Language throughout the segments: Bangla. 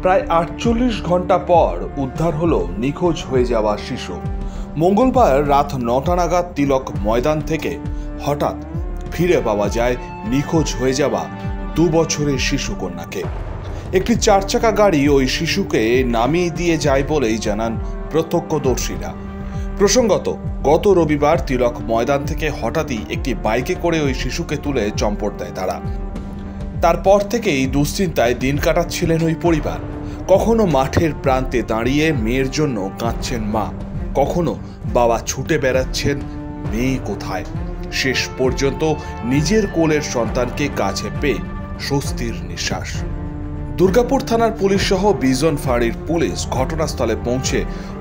প্রায় ৪৮ ঘন্টা পর উদ্ধার হলো নিখোঁজ হয়ে যাওয়া শিশু। মঙ্গলবার রাত ৯টা নাগাদ তিলক ময়দান থেকে হঠাৎ ফিরে পাওয়া যায় নিখোঁজ হয়ে যাওয়া ২ বছরের শিশু কন্যাকে। একটি ৪ চাকা গাড়ি ওই শিশুকে নামিয়ে দিয়ে যায় বলেই জানান প্রত্যক্ষদর্শীরা। প্রসঙ্গত, গত রবিবার তিলক ময়দান থেকে হঠাৎই একটি বাইকে করে ওই শিশুকে তুলে চম্পট দেয় তারা। তারপর থেকেই দুশ্চিন্তায় দিন কাটাচ্ছিলেন ওই পরিবার। কখনো মাঠের প্রান্তে দাঁড়িয়ে মেয়ের জন্য কাঁদছেন মা, কখনো বাবা ছুটে বেড়াচ্ছেন মেয়ে কোথায়। শেষ পর্যন্ত নিজের কোলের সন্তানকে কাছে পেয়ে স্বস্তির নিঃশ্বাস। দুর্গাপুর থানার পুলিশ সহ ২০ জন ফাঁড়ির পুলিশ ঘটনাস্থলে পৌঁছে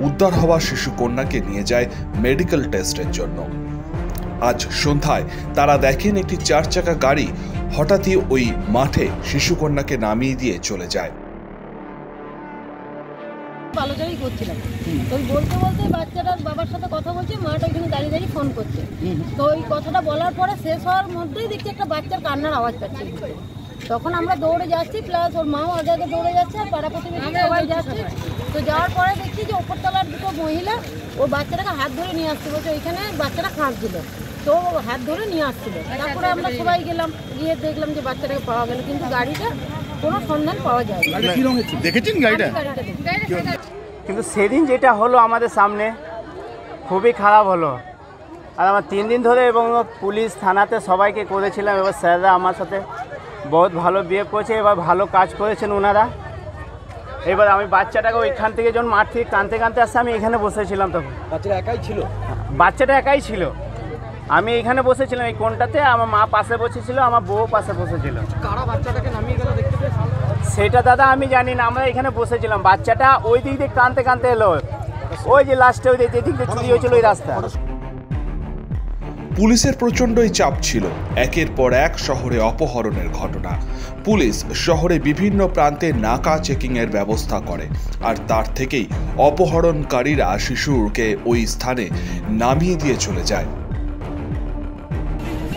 উদ্ধার হওয়া শিশু কন্যাকে নিয়ে যায় মেডিকেল টেস্টের জন্য। আজ সন্ধ্যায় তারা দেখেন একটি ৪ চাকা গাড়ি হঠাৎই ওই মাঠে শিশু কন্যাকে নামিয়ে দিয়ে চলে যায়। আলোচনাই করছিলাম, তো বলতে বলতে বাচ্চাটার বাবার সাথে কথা বলছে, মাটা ওইখানে দাঁড়িয়ে দাঁড়িয়ে ফোন করছে। তো ওই কথাটা বলার পরে শেষ হওয়ার মধ্যেই দেখছি একটা বাচ্চার কান্নার আওয়াজ পাচ্ছি। তখন আমরা দৌড়ে যাচ্ছি, প্লাস ওর মাও আগে আগে দৌড়ে যাচ্ছে আর পাড়া প্রতিবেশী সবাই যাচ্ছে। তো যাওয়ার পরে দেখছি যে ওপরতলার দুটো মহিলা ও বাচ্চাটাকে হাত ধরে নিয়ে আসছে, বলছে ওইখানে বাচ্চাটা কাঁদছিল, তো হাত ধরে নিয়ে আসছিল। তারপরে আমরা সবাই গেলাম, গিয়ে দেখলাম যে বাচ্চাটাকে পাওয়া গেল, কিন্তু গাড়িটা কোনো সন্ধান পাওয়া যায় না। দেখেছেন গাড়িটা? কিন্তু সেদিন যেটা হলো আমাদের সামনে খুবই খারাপ হলো। আর আমার 3 দিন ধরে এবং পুলিশ থানাতে সবাইকে করেছিলাম, এবার স্যাররা আমার সাথে বহুত ভালো বিহেভ করেছে, এবার ভালো কাজ করেছেন ওনারা। এবার আমি বাচ্চাটাকে ওইখান থেকে যখন মাঠ থেকে কাঁদতে কাঁদতে আসছে, আমি এখানে বসেছিলাম। তখন বাচ্চাটা একাই ছিল? বাচ্চাটা একাই ছিল। আমি এখানে বসেছিলাম এই কোণটাতে, আমার মা পাশে বসেছিল, আমার বউ পাশে বসেছিল। কারা বাচ্চাটাকে নামিয়ে গেল দেখতে পেয়েছেন? সেটা দাদা আমি জানি না, আমরা এখানে বসেছিলাম। বাচ্চাটা ওই দিক দিয়ে কাঁদতে কাঁদতে এলো, ওই যে লাস্টে ওই দিক দিয়ে চুরি হয়েছিল ওই রাস্তা। পুলিশের প্রচণ্ডই চাপ ছিল। একের পর এক শহরে অপহরণের ঘটনা। পুলিশ শহরে বিভিন্ন প্রান্তে নাকা চেকিং এর ব্যবস্থা করে, আর তার থেকেই অপহরণকারীরা শিশুকে ওই স্থানে নামিয়ে দিয়ে চলে যায়।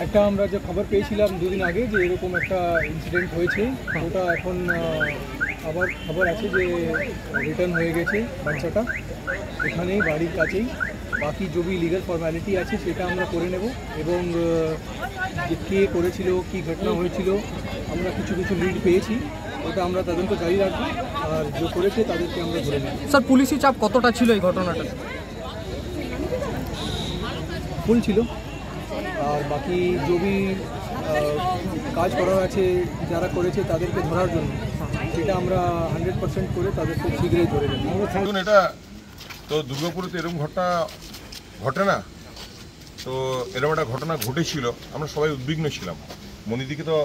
একটা আমরা যে খবর পেয়েছিলাম 2 দিন আগে যে এরকম একটা ইনসিডেন্ট হয়েছে, ওটা এখন আবার খবর আছে যে রিটার্ন হয়ে গেছে বাচ্চাটা এখানেই বাড়ির কাছেই। বাকি যে লিগাল ফর্মালিটি আছে সেটা আমরা করে নেব, এবং যে কে করেছিল, কি ঘটনা হয়েছিল, আমরা কিছু কিছু লিড পেয়েছি, ওটা আমরা তদন্ত জারি রাখবো, আর যে করেছে তাদেরকে আমরা ধরে নেব। স্যার, পুলিশি চাপ কতটা ছিল এই ঘটনাটা? ফুল ছিল। আর বাকি যে কাজ করা আছে যারা করেছে তাদেরকে ধরার জন্য, সেটা আমরা 100% করে তাদেরকে শীঘ্রই ধরে নেব। দেখুন, এটা তো দুর্গাপুরে তো এরকম ঘটনা ঘটে না, তো এরকম একটা ঘটনা ঘটেছিল, আমরা সবাই উদ্বিগ্ন ছিলাম। মনিদিকে তো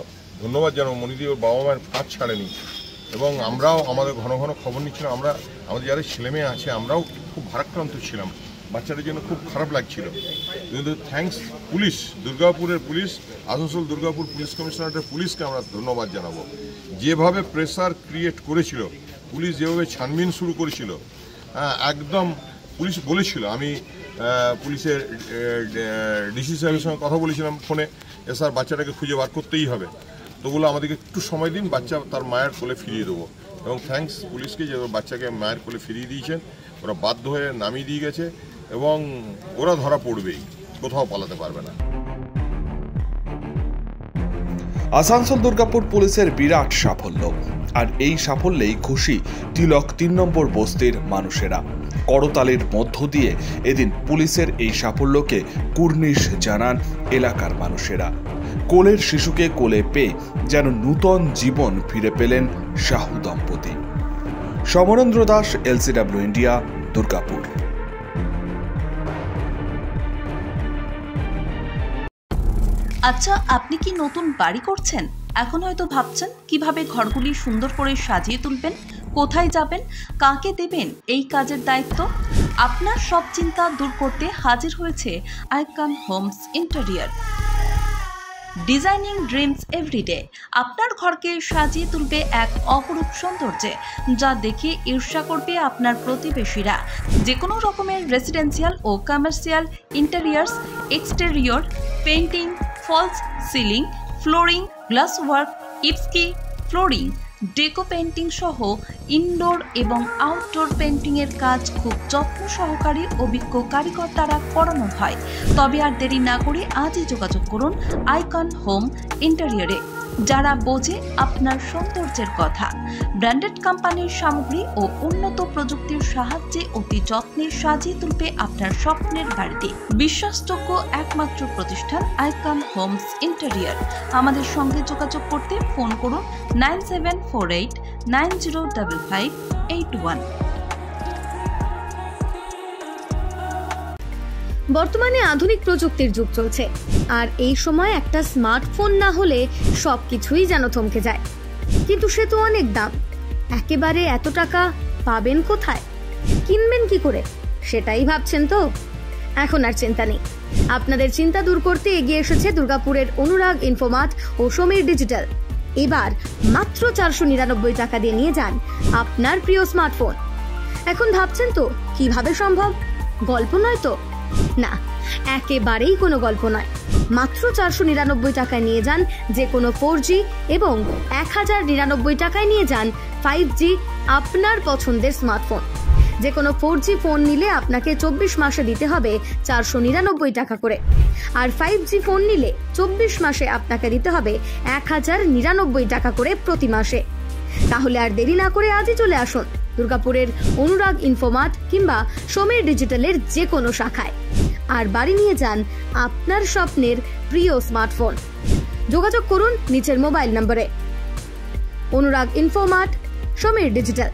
ধন্যবাদ জানাবো, মনিদি ওর বাবা মায়ের কাজ ছাড়েনি, এবং আমরাও আমাদের ঘন ঘন খবর নিচ্ছিলাম। আমরা আমাদের যারা ছেলেমেয়ে আছে আমরাও খুব ভারাক্রান্ত ছিলাম, বাচ্চাদের জন্য খুব খারাপ লাগছিল। কিন্তু থ্যাঙ্কস পুলিশ, দুর্গাপুরের পুলিশ, আসানসোল দুর্গাপুর পুলিশ কমিশনারেটের পুলিশকে আমরা ধন্যবাদ জানাবো। যেভাবে প্রেসার ক্রিয়েট করেছিল পুলিশ, যেভাবে ছানবিন শুরু করেছিল, একদম পুলিশ বলেছিল, আমি পুলিশের ডিসি সাহেবের সঙ্গে কথা বলেছিলাম ফোনে, স্যার বাচ্চাটাকে খুঁজে বার করতেই হবে, তো বলে আমাদেরকে একটু সময় দিন, বাচ্চা তার মায়ের কোলে ফিরিয়ে দেবো। এবং থ্যাঙ্কস পুলিশকে যে বাচ্চাকে মায়ের কোলে ফিরিয়ে দিয়েছেন, ওরা বাধ্য হয়ে নামিয়ে দিয়ে গেছে, এবং ওরা ধরা পড়বেই, কোথাও পালাতে পারবে না। আসানসোল দুর্গাপুর পুলিশের বিরাট সাফল্য, আর এই সাফল্যেই খুশি তিলক 3 নম্বর বস্তির মানুষেরা। করতালির মধ্য দিয়ে এদিন পুলিশের এই সাফল্যকে কুর্নিশ জানান এলাকার মানুষেরা। কোলের শিশুকে কোলে পেয়ে যেন নূতন জীবন ফিরে পেলেন সাহু দম্পতি। Samarendra Das, LCW India, Durgapur. আচ্ছা, আপনি কি নতুন বাড়ি করছেন? এখন হয়তো ভাবছেন কিভাবে ঘরগুলি সুন্দর করে সাজিয়ে তুলবেন, কোথায় যাবেন, কাকে দেবেন এই কাজের দায়িত্ব। আপনার সব চিন্তা দূর করতে হাজির হয়েছে Icon Homes interior. Designing dreams everyday আপনার ঘরকে সাজিয়ে তুলবে এক অপরূপ সৌন্দর্যে, যা দেখে ঈর্ষা করবে আপনার প্রতিবেশীরা। যে কোনো রকমের রেসিডেন্সিয়াল ও commercial interiors, exterior, painting, false ceiling, flooring, glass work, ইপস্কি, ফ্লোরিং, ডেকো পেন্টিং সহ ইনডোর এবং আউটডোর পেন্টিংয়ের কাজ খুব যত্ন সহকারে অভিজ্ঞ কারিগর দ্বারা করানো হয়। তবে আর দেরি না করে আজই যোগাযোগ করুন আইকন হোম ইন্টেরিয়রে, যারা বোঝে আপনার সৌন্দর্যের কথা। ব্র্যান্ডেড কোম্পানির সামগ্রী ও উন্নত প্রযুক্তির সাহায্যে অতি যত্নে সাজিয়ে তুলবে আপনার স্বপ্নের বাড়িতে। বিশ্বাসযোগ্য একমাত্র প্রতিষ্ঠান আইকন হোমস ইন্টেরিয়র। আমাদের সঙ্গে যোগাযোগ করতে ফোন করুন 9748905581। বর্তমানে আধুনিক প্রযুক্তির যুগ চলছে, আর এই সময় একটা স্মার্টফোন না হলে সবকিছুই যেন থমকে যায়। কিন্তু সে তো অনেক দাম, একেবারে এত টাকা পাবেন কোথায়, কিনবেন কি করে, সেটাই ভাবছেন তো? এখন আর চিন্তা নেই, আপনাদের চিন্তা দূর করতে এগিয়ে এসেছে দুর্গাপুরের অনুরাগ ইনফোমার্ট ও সমীর ডিজিটাল। এবার মাত্র 499 টাকা দিয়ে নিয়ে যান আপনার প্রিয় স্মার্টফোন। এখন ভাবছেন তো কিভাবে সম্ভব, গল্প নয় তো? না, একেবারেই কোনো গল্প নয়। মাত্র 499 টাকায় নিয়ে যান যে কোনো 4G এবং 1099 টাকায় নিয়ে যান 5G আপনার পছন্দের স্মার্টফোন। যে কোনো 4G ফোন নিলে আপনাকে 24 মাসে দিতে হবে 499 টাকা করে, আর 5G ফোন নিলে 24 মাসে আপনাকে দিতে হবে 1099 টাকা করে প্রতি মাসে। তাহলে আর দেরি না করে আজই চলে আসুন দুর্গাপুরের অনুরাগ ইনফোমার্ট কিংবা সমীর ডিজিটালের যে কোনো শাখায়, আর বাড়ি নিয়ে যান আপনার স্বপ্নের প্রিয় স্মার্টফোন। যোগাযোগ করুন নিচের মোবাইল নম্বরে। অনুরাগ ইনফোমার্ট, সমীর ডিজিটাল।